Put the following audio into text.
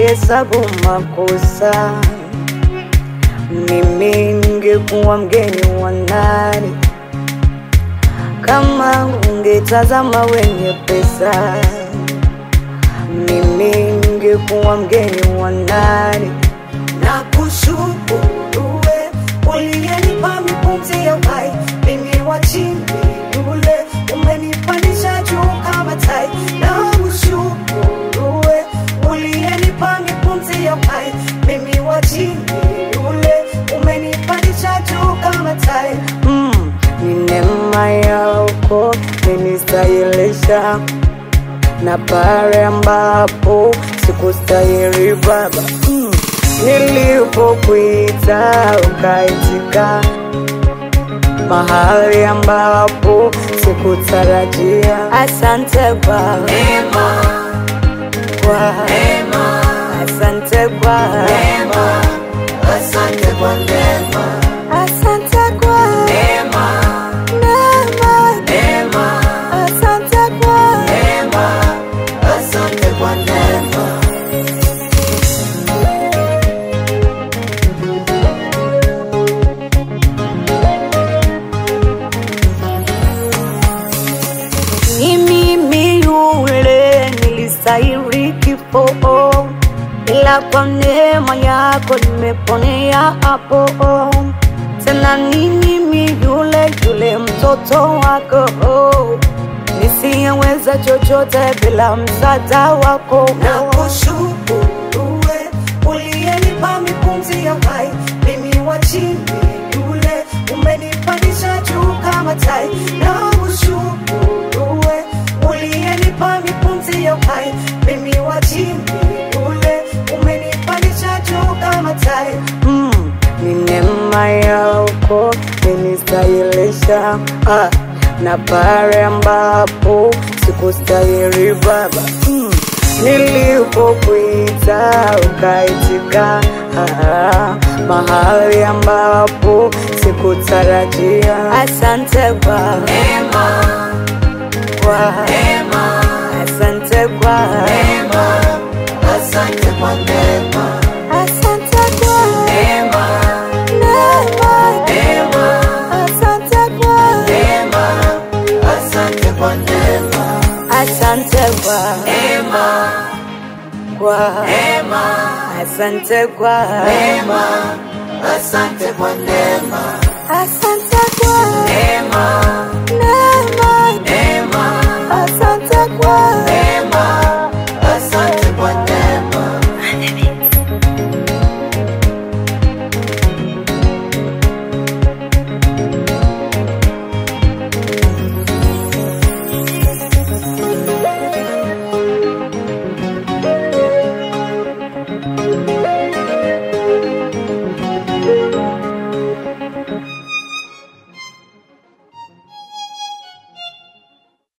nikihesabu makosa, mimi ningekuwa mgeni wa nani kama ungetazama wenye pesa? Mimi ningekuwa mgeni wa nani? Nakushukuru wewe uliyenipa mipumzi ya uhai, mimi wa chini yule umenipandisha juu kama tai. Nakushukuru wewe uliyenipa mipumzi ya uhai, mimi wa chini yule umenipandisha juu kama tai. Ni neema yako imenistahilisha, na pale ambapo sikustahili Baba, nilipokuita ukaitika, mahali ambapo sikutarajia. Asante kwa neema, kwa neema, asante kwa neema, asante kwa neema, asante kwa neema, neema, neema, asante kwa neema, asante kwa neema. Mimi yule nilistahili kifo, ila kwa neema yako nimeponea hapo. Tena ni mimi yule mtoto wako, nisiyeweza chochote bila msaada wako. Nakushukuru wewe uliyenipa mipumzi ya uhai, mimi wa chini yule umenipandisha juu kama tai. Nakushukuru wewe uliyenipa mipumzi ya uhai, mimi wa chini yule umenipandisha juu kama tai. Ni neema yako imenistahilisha, na pale ambapo sikustahili Baba, nilipokuita ukaitika, mahali ambapo sikutarajia. Asante kwa Neema, kwa neema, asante kwa neema, asante kwa neema, asante kwa neema, neema, neema, asante kwa neema, asante kwa neema, asante kwa neema, kwa neema, asante kwa neema, asante kwa neema.